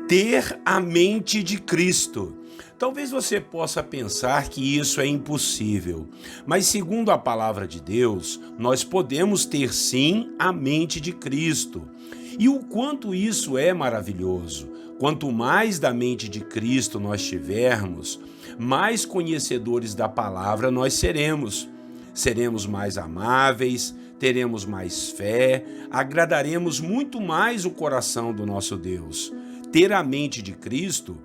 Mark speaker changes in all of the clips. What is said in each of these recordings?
Speaker 1: ter a mente de Cristo. Talvez você possa pensar que isso é impossível, mas segundo a palavra de Deus, nós podemos ter sim a mente de Cristo. E o quanto isso é maravilhoso! Quanto mais da mente de Cristo nós tivermos, mais conhecedores da palavra nós seremos. Seremos mais amáveis, teremos mais fé, agradaremos muito mais o coração do nosso Deus. Ter a mente de Cristo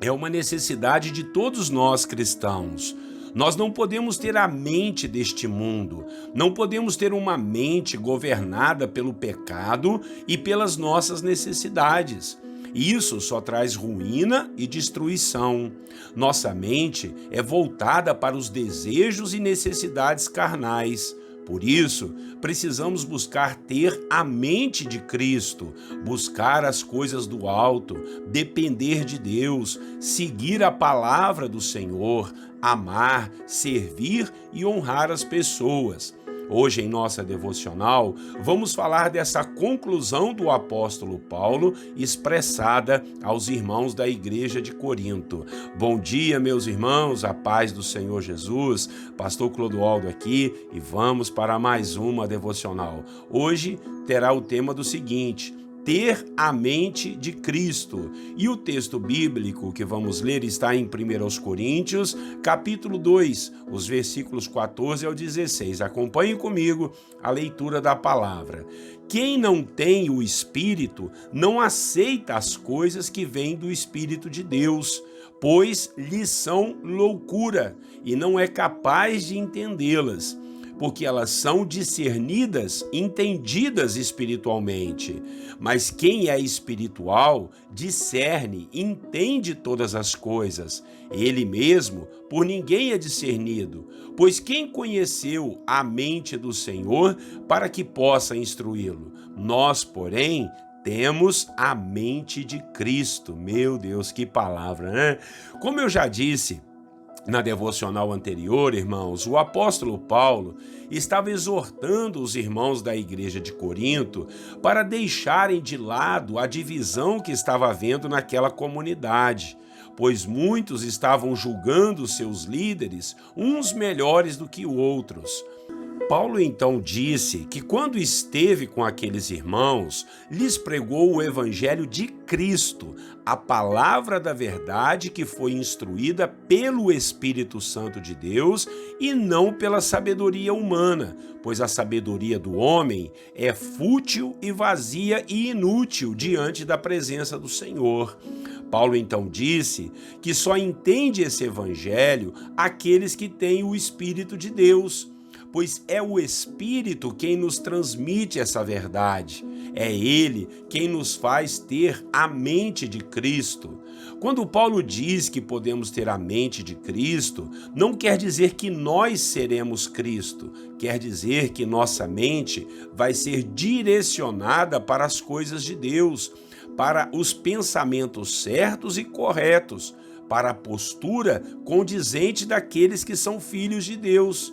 Speaker 1: é uma necessidade de todos nós cristãos. Nós não podemos ter a mente deste mundo, não podemos ter uma mente governada pelo pecado e pelas nossas necessidades. Isso só traz ruína e destruição. Nossa mente é voltada para os desejos e necessidades carnais. Por isso, precisamos buscar ter a mente de Cristo, buscar as coisas do alto, depender de Deus, seguir a palavra do Senhor, amar, servir e honrar as pessoas. Hoje, em nossa devocional, vamos falar dessa conclusão do apóstolo Paulo expressada aos irmãos da igreja de Corinto. Bom dia, meus irmãos, a paz do Senhor Jesus, pastor Clodoaldo aqui e vamos para mais uma devocional. Hoje terá o tema do seguinte: ter a mente de Cristo. E o texto bíblico que vamos ler está em 1 Coríntios, capítulo 2, os versículos 14 ao 16. Acompanhe comigo a leitura da palavra. Quem não tem o Espírito não aceita as coisas que vêm do Espírito de Deus, pois lhes são loucura e não é capaz de entendê-las, porque elas são discernidas, entendidas espiritualmente. Mas quem é espiritual discerne, entende todas as coisas. Ele mesmo por ninguém é discernido, pois quem conheceu a mente do Senhor para que possa instruí-lo? Nós, porém, temos a mente de Cristo. Meu Deus, que palavra, né? Como eu já disse na devocional anterior, irmãos, o apóstolo Paulo estava exortando os irmãos da igreja de Corinto para deixarem de lado a divisão que estava havendo naquela comunidade, pois muitos estavam julgando seus líderes uns melhores do que outros. Paulo então disse que quando esteve com aqueles irmãos, lhes pregou o evangelho de Cristo, a palavra da verdade que foi instruída pelo Espírito Santo de Deus e não pela sabedoria humana, pois a sabedoria do homem é fútil e vazia e inútil diante da presença do Senhor. Paulo então disse que só entende esse evangelho aqueles que têm o Espírito de Deus, pois é o Espírito quem nos transmite essa verdade. É Ele quem nos faz ter a mente de Cristo. Quando Paulo diz que podemos ter a mente de Cristo, não quer dizer que nós seremos Cristo. Quer dizer que nossa mente vai ser direcionada para as coisas de Deus, para os pensamentos certos e corretos, para a postura condizente daqueles que são filhos de Deus.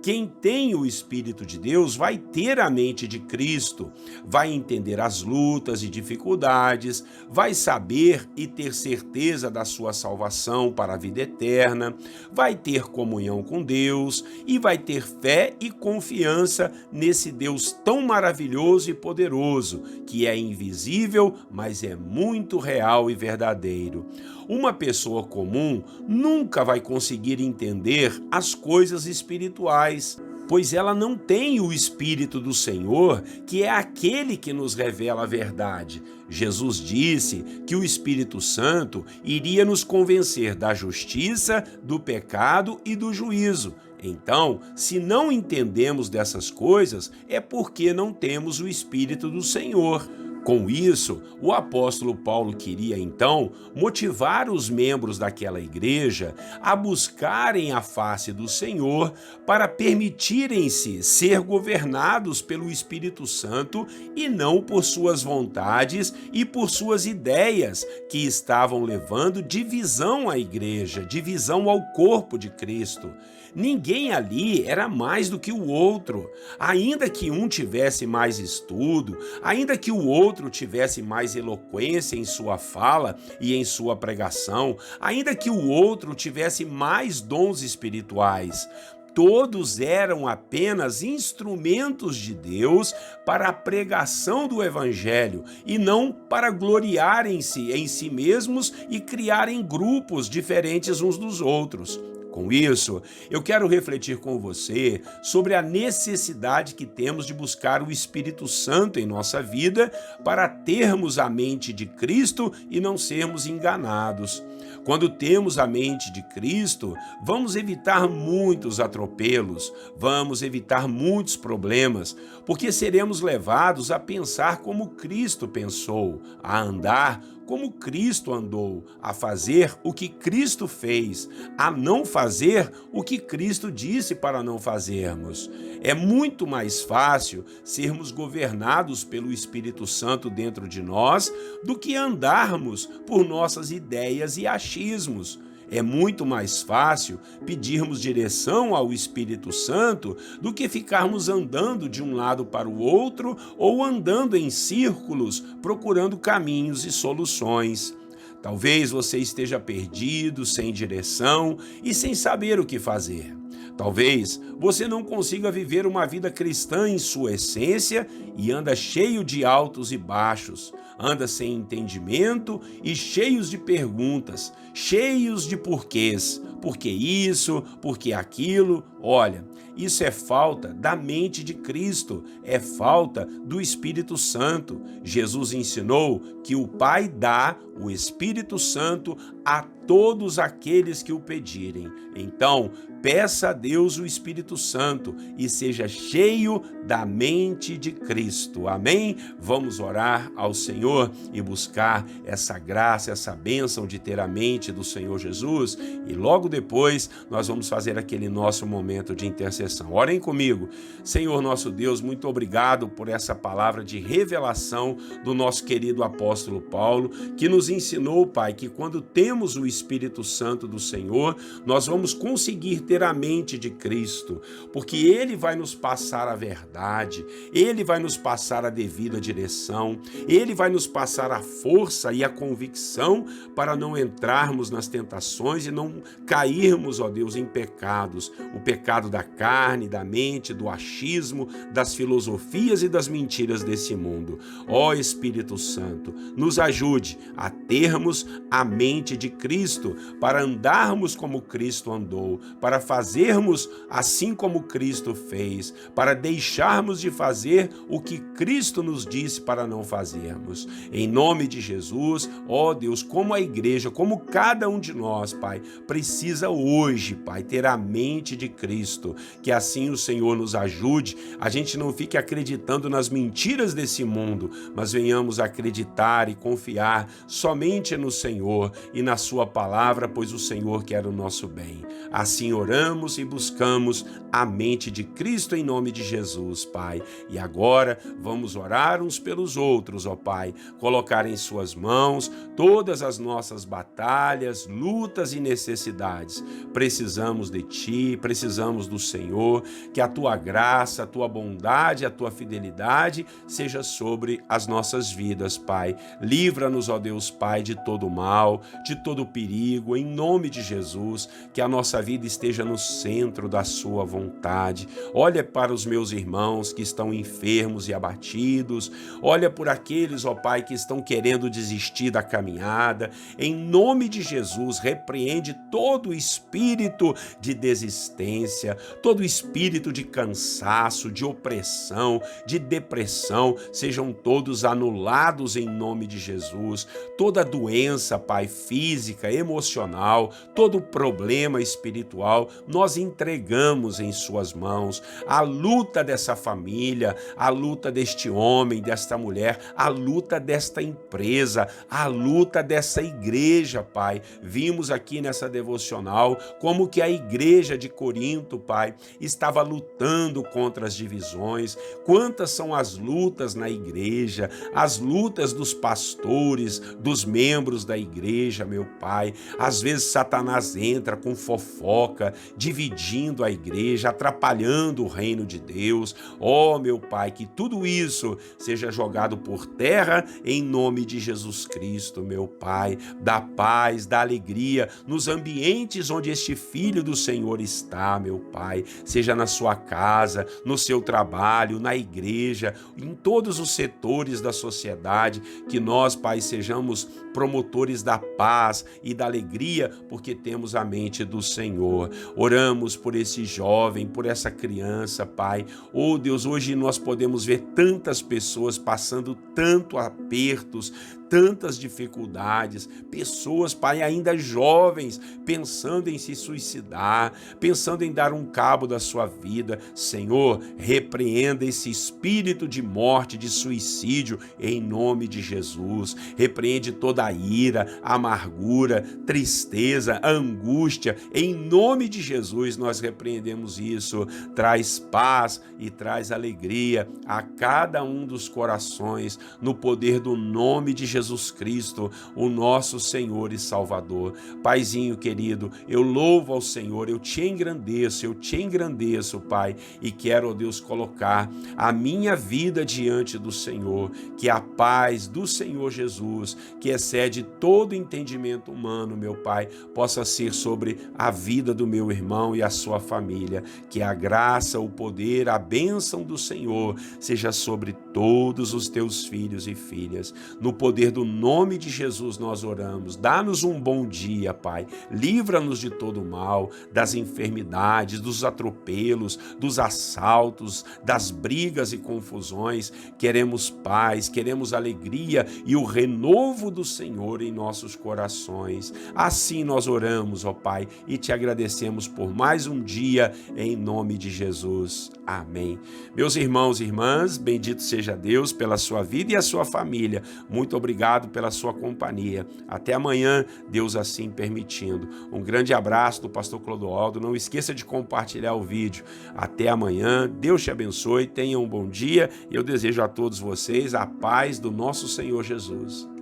Speaker 1: Quem tem o Espírito de Deus vai ter a mente de Cristo, vai entender as lutas e dificuldades, vai saber e ter certeza da sua salvação para a vida eterna, vai ter comunhão com Deus e vai ter fé e confiança nesse Deus tão maravilhoso e poderoso, que é invisível, mas é muito real e verdadeiro. Uma pessoa comum nunca vai conseguir entender as coisas espirituais, pois ela não tem o Espírito do Senhor, que é aquele que nos revela a verdade. Jesus disse que o Espírito Santo iria nos convencer da justiça, do pecado e do juízo. Então, se não entendemos dessas coisas, é porque não temos o Espírito do Senhor. Com isso, o apóstolo Paulo queria, então, motivar os membros daquela igreja a buscarem a face do Senhor para permitirem-se ser governados pelo Espírito Santo e não por suas vontades e por suas ideias que estavam levando divisão à igreja, divisão ao corpo de Cristo. Ninguém ali era mais do que o outro. Ainda que um tivesse mais estudo, ainda que o outro outro tivesse mais eloquência em sua fala e em sua pregação, ainda que o outro tivesse mais dons espirituais. Todos eram apenas instrumentos de Deus para a pregação do Evangelho e não para gloriar em si mesmos e criarem grupos diferentes uns dos outros. Com isso, eu quero refletir com você sobre a necessidade que temos de buscar o Espírito Santo em nossa vida para termos a mente de Cristo e não sermos enganados. Quando temos a mente de Cristo, vamos evitar muitos atropelos, vamos evitar muitos problemas, porque seremos levados a pensar como Cristo pensou, a andar como Cristo andou, a fazer o que Cristo fez, a não fazer o que Cristo disse para não fazermos. É muito mais fácil sermos governados pelo Espírito Santo dentro de nós do que andarmos por nossas ideias e achismos. É muito mais fácil pedirmos direção ao Espírito Santo do que ficarmos andando de um lado para o outro ou andando em círculos procurando caminhos e soluções. Talvez você esteja perdido, sem direção e sem saber o que fazer. Talvez você não consiga viver uma vida cristã em sua essência e anda cheio de altos e baixos, anda sem entendimento e cheios de perguntas, cheios de porquês. Por que isso? Por que aquilo? Olha, isso é falta da mente de Cristo, é falta do Espírito Santo. Jesus ensinou que o Pai dá o Espírito Santo a todos aqueles que o pedirem. Então, peça a Deus o Espírito Santo e seja cheio da mente de Cristo. Amém? Vamos orar ao Senhor e buscar essa graça, essa bênção de ter a mente do Senhor Jesus. E logo depois nós vamos fazer aquele nosso momento de intercessão. Orem comigo. Senhor nosso Deus, muito obrigado por essa palavra de revelação do nosso querido apóstolo Paulo, que nos ensinou, Pai, que quando temos o Espírito Santo do Senhor, nós vamos conseguir ter a mente de Cristo, porque Ele vai nos passar a verdade, Ele vai nos passar a devida direção, Ele vai nos passar a força e a convicção para não entrarmos nas tentações e não cairmos, ó Deus, em pecados, o pecado da carne, da mente, do achismo, das filosofias e das mentiras desse mundo. Ó Espírito Santo, nos ajude a termos a mente de Cristo, para andarmos como Cristo andou, para fazermos assim como Cristo fez, para deixarmos de fazer o que Cristo nos disse para não fazermos. Em nome de Jesus, ó Deus, como a igreja, como cada um de nós, Pai, precisa hoje, Pai, ter a mente de Cristo, que assim o Senhor nos ajude, a gente não fique acreditando nas mentiras desse mundo, mas venhamos acreditar e confiar somente no Senhor e na sua palavra, pois o Senhor quer o nosso bem. Assim oramos e buscamos a mente de Cristo em nome de Jesus, Pai. E agora vamos orar uns pelos outros, ó Pai, colocar em suas mãos todas as nossas batalhas, lutas e necessidades. Precisamos de Ti, precisamos do Senhor, que a Tua graça, a Tua bondade, a Tua fidelidade seja sobre as nossas vidas, Pai. Livra-nos, ó Deus, Pai, de todo mal, de todo perigo, em nome de Jesus, que a nossa vida esteja no centro da Sua vontade. Olha para os meus irmãos que estão enfermos e abatidos, olha por aqueles, ó Pai, que estão querendo desistir da caminhada. Em nome de Jesus, repreende todo espírito de desistência, todo espírito de cansaço, de opressão, de depressão, sejam todos anulados em nome de Jesus. Toda doença, Pai, física, emocional, todo problema espiritual, nós entregamos em Suas mãos. A luta dessa família, a luta deste homem, desta mulher, a luta desta empresa, a luta dessa igreja, Pai. Vimos aqui nessa devocional como que a igreja de Corinto momento, Pai, estava lutando contra as divisões. Quantas são as lutas na igreja, as lutas dos pastores, dos membros da igreja, meu Pai. Às vezes Satanás entra com fofoca, dividindo a igreja, atrapalhando o reino de Deus. Oh, meu Pai, que tudo isso seja jogado por terra em nome de Jesus Cristo, meu Pai. Da paz, da alegria nos ambientes onde este Filho do Senhor está, meu Pai. Seja na sua casa, no seu trabalho, na igreja, em todos os setores da sociedade, que nós, Pai, sejamos promotores da paz e da alegria, porque temos a mente do Senhor. Oramos por esse jovem, por essa criança, Pai. Oh, Deus, hoje nós podemos ver tantas pessoas passando tanto apertos, tantas dificuldades, pessoas, Pai, ainda jovens, pensando em se suicidar, pensando em dar um cabo da sua vida. Senhor, repreenda esse espírito de morte, de suicídio, em nome de Jesus. Repreende toda a ira, amargura, tristeza, angústia, em nome de Jesus nós repreendemos isso. Traz paz e traz alegria a cada um dos corações, no poder do nome de Jesus Cristo, o nosso Senhor e Salvador. Paizinho querido, eu louvo ao Senhor, eu te engrandeço, Pai, e quero, ó Deus, colocar a minha vida diante do Senhor, que a paz do Senhor Jesus, que excede todo entendimento humano, meu Pai, possa ser sobre a vida do meu irmão e a sua família, que a graça, o poder, a bênção do Senhor seja sobre todos os teus filhos e filhas. No poder do nome de Jesus nós oramos. Dá-nos um bom dia, Pai. Livra-nos de todo o mal, das enfermidades, dos atropelos, dos assaltos, das brigas e confusões. Queremos paz, queremos alegria e o renovo do Senhor em nossos corações. Assim nós oramos, ó Pai, e te agradecemos por mais um dia, em nome de Jesus. Amém. Meus irmãos e irmãs, bendito seja Deus pela sua vida e a sua família. Muito obrigado pela sua companhia. Até amanhã, Deus assim permitindo. Um grande abraço do pastor Clodoaldo. Não esqueça de compartilhar o vídeo. Até amanhã. Deus te abençoe. Tenha um bom dia. E eu desejo a todos vocês a paz do nosso Senhor Jesus.